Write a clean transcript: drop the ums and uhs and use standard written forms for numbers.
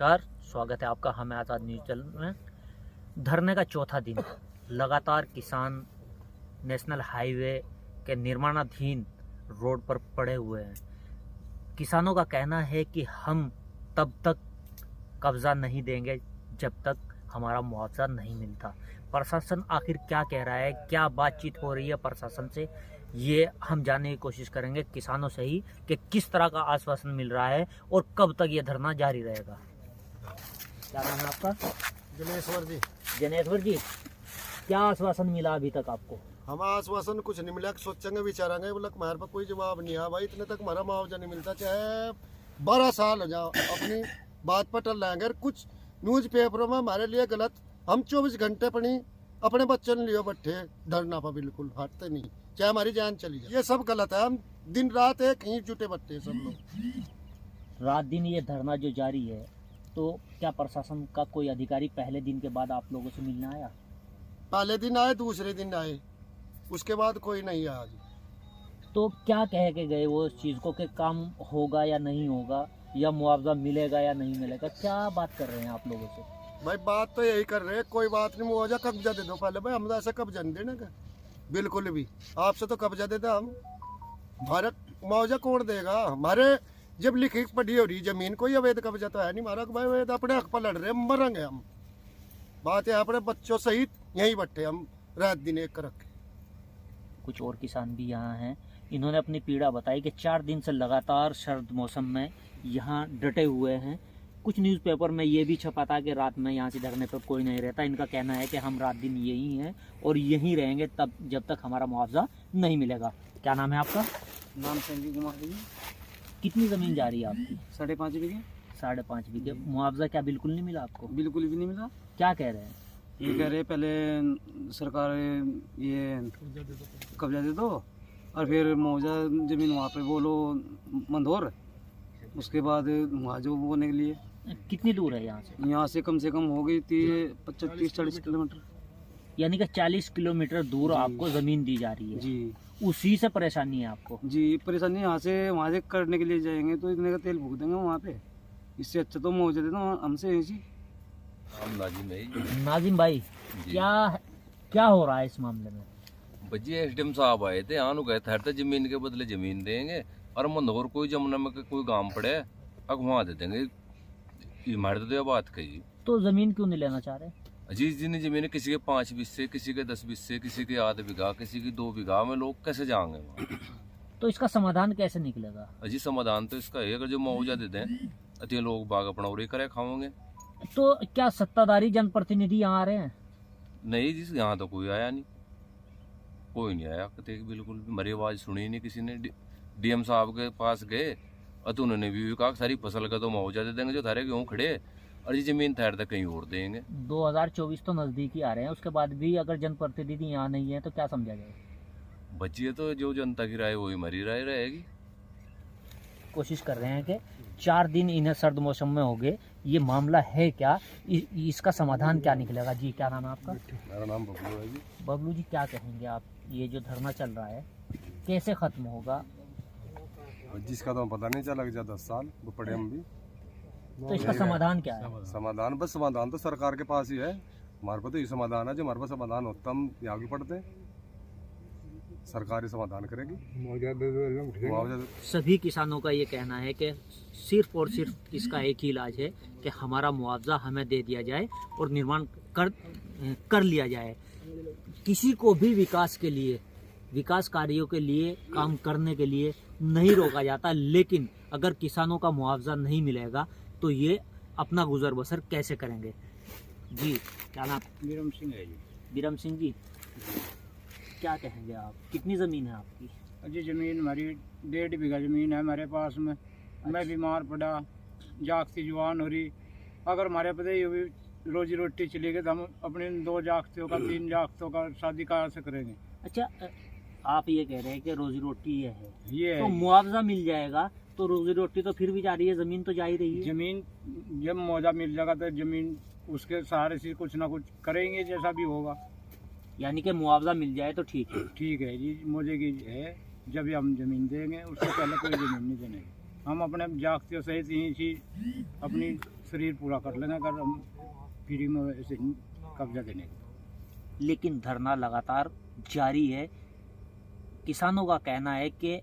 नमस्कार, स्वागत है आपका हमें आज़ाद न्यूज़ चैनल में। धरने का चौथा दिन लगातार किसान नेशनल हाईवे के निर्माणाधीन रोड पर पड़े हुए हैं। किसानों का कहना है कि हम तब तक कब्जा नहीं देंगे जब तक हमारा मुआवजा नहीं मिलता। प्रशासन आखिर क्या कह रहा है, क्या बातचीत हो रही है प्रशासन से, ये हम जानने की कोशिश करेंगे किसानों से ही कि किस तरह का आश्वासन मिल रहा है और कब तक ये धरना जारी रहेगा। क्या नाम है आपका? जनेश्वर जी। जनेश्वर जी, क्या आश्वासन मिला अभी तक आपको? हम आश्वासन कुछ नहीं मिला, सोचेंगे विचारेंगे, बोला हमारे पास कोई जवाब नहीं है भाई, इतने तक हमारा मुआवजा नहीं मिलता, चाहे 12 साल हो जाओ अपनी बात पर टल लाएंगे। कुछ न्यूज पेपरों में हमारे लिए गलत, हम 24 घंटे पड़ी अपने बच्चों ने लियो बैठे धरना पर, बिल्कुल हटते नहीं, चाहे हमारी जान चली जाए। ये सब गलत है, हम दिन रात एक ही जुटे बैठे सब लोग। रात दिन ये धरना जो जारी है, तो क्या प्रशासन का कोई अधिकारी पहले दिन के बाद आप लोगों से मिलने आया? पहले दिन आए, दूसरे दिन आए, उसके बाद कोई नहीं आया जी। तो क्या कह के गए वो इस चीज़ को कि काम होगा या नहीं होगा, या मुआवजा मिलेगा या नहीं मिलेगा, क्या बात कर रहे हैं आप लोगों से? भाई बात तो यही कर रहे हैं, कोई बात नहीं, मुआवजा कब्जा दे दो पहले। भाई हम तो ऐसा कब्जा नहीं देना का, बिल्कुल भी। आपसे तो कब्जा दे दो हम, हमारा मुआवजा कौन देगा? हमारे जब लिखी पढ़ी हो रही जमीन, कोई अवैध कब्जा तो है नहीं हमारा। भाई अवैध अपने हक पर लड़ रहे हैं, मरेंगे हम। बात है अपने बच्चों सहित यहीं बैठे हम रात दिन एक रखे। कुछ और किसान भी यहाँ हैं, इन्होंने अपनी पीड़ा बताई कि 4 दिन से लगातार सर्द मौसम में यहाँ डटे हुए हैं। कुछ न्यूज़पेपर में ये भी छपा था कि रात में यहाँ से धरने पर कोई नहीं रहता। इनका कहना है कि हम रात दिन यहीं हैं और यहीं रहेंगे तब जब तक हमारा मुआवजा नहीं मिलेगा। क्या नाम है आपका? नाम संजीव कुमार जी। कितनी ज़मीन जा रही है आपकी? 5.5 बीघे। 5.5 बीघे। मुआवजा क्या बिल्कुल नहीं मिला आपको? बिल्कुल भी नहीं मिला। क्या कह रहे हैं? ये कह रहे पहले सरकार ये कब्जा दे दो और फिर मुआवजा जमीन वहाँ पे बोलो मंदोर, उसके बाद वहाँ जो बोने के लिए। कितनी दूर है यहाँ से? यहाँ से कम हो गई 30-40 किलोमीटर। यानी कि 40 किलोमीटर दूर आपको ज़मीन दी जा रही है जी। उसी से परेशानी है आपको? जी परेशानी, यहाँ से करने के लिए जाएंगे तो इतने का तेल फूक देंगे वहाँ पे, इससे अच्छा तो मुआवजा दे दो हमसे ऐसी। नाजिम भाई, क्या हो रहा है इस मामले में? भजी एसडीएम साहब आए थे, यहाँ गए थे जमीन के बदले जमीन देंगे, और मंदोर कोई जमुना में कोई गांव पड़े अब वहाँ दे देंगे। हमारे तो ये बात कही। तो जमीन क्यों नहीं लेना चाह रहे? अजीज जी ने जमीन किसी के 5 बिस्से, किसी के 10 बिस्से, किसी के आध बीघा, किसी की 2 बीघा में लोग कैसे जाएंगे वहाँ? तो इसका समाधान कैसे निकलेगा? अजी समाधान तो इसका है, अगर जो मुआवजा दे दें अति लोग बाग अपना उड़ी करे खाओगे। तो क्या सत्ताधारी जनप्रतिनिधि यहाँ आ रहे हैं? नहीं जी, यहाँ तो कोई आया नहीं, कोई नहीं आया बिल्कुल भी। हमारी आवाज़ सुनी नहीं किसी ने। डीएम साहब के पास गए और तो उन्होंने भी कहा सारी फसल का तो मुआवजा दे देंगे जो थारे गेहूँ खड़े, और ये जमीन थारे तक कहीं और देंगे। 2024 तो नज़दीक ही आ रहे हैं, उसके बाद भी अगर जनप्रतिनिधि यहाँ नहीं है तो क्या समझा जाए? बच्ची तो जो जनता की राय वही हमारी राय रहेगी। कोशिश कर रहे हैं कि 4 दिन इन्हें सर्द मौसम में हो गए, ये मामला है क्या, इसका समाधान क्या निकलेगा? जी क्या नाम है आपका? मेरा नाम बबलू है जी। बबलू जी, क्या कहेंगे आप, ये जो धरना चल रहा है कैसे ख़त्म होगा? जिसका तो पता नहीं चला, 10 साल वो पड़े हम भी। तो इसका समाधान क्या है? समाधान बस, समाधान तो सरकार के पास ही है, हमारे पास तो ये समाधान है। जो हमारे पास समाधान होता हम आगे पढ़ते हैं, सरकार ही समाधान करेगी। मुआवजा सभी किसानों का ये कहना है कि सिर्फ और सिर्फ इसका एक ही इलाज है कि हमारा मुआवजा हमें दे दिया जाए और निर्माण कर लिया जाए। किसी को भी विकास के लिए, विकास कार्यों के लिए, काम करने के लिए नहीं रोका जाता, लेकिन अगर किसानों का मुआवजा नहीं मिलेगा तो ये अपना गुजर बसर कैसे करेंगे? जी क्या नाम? बीरम सिंह है जी। बीरम सिंह जी, क्या कहेंगे आप, कितनी ज़मीन है आपकी? जी जमीन हमारी 1.5 बीघा जमीन है हमारे पास में। मैं बीमार पड़ा, जागती जवान हो रही, अगर हमारे पता ही भी रोजी रोटी चली गई तो हम अपने 2 जागतों का 3 जागतों का शादी कहाँ से करेंगे? अच्छा, आप ये कह रहे हैं कि रोजी रोटी ये है, ये तो मुआवजा मिल जाएगा तो रोजी रोटी तो फिर भी जा रही है, जमीन तो जा ही रही है। जमीन जब मुआवजा मिल जाएगा तो जमीन उसके सहारे से कुछ ना कुछ करेंगे जैसा भी होगा। यानी कि मुआवजा मिल जाए तो ठीक है। ठीक है जी, मुझे की है, जब भी हम जमीन देंगे उससे पहले कोई जमीन नहीं देंगे। हम अपने जागते सहित यहीं से अपनी शरीर पूरा कर लेंगे अगर हम फ्री में ऐसे कब्जा देने के। लेकिन धरना लगातार जारी है। किसानों का कहना है कि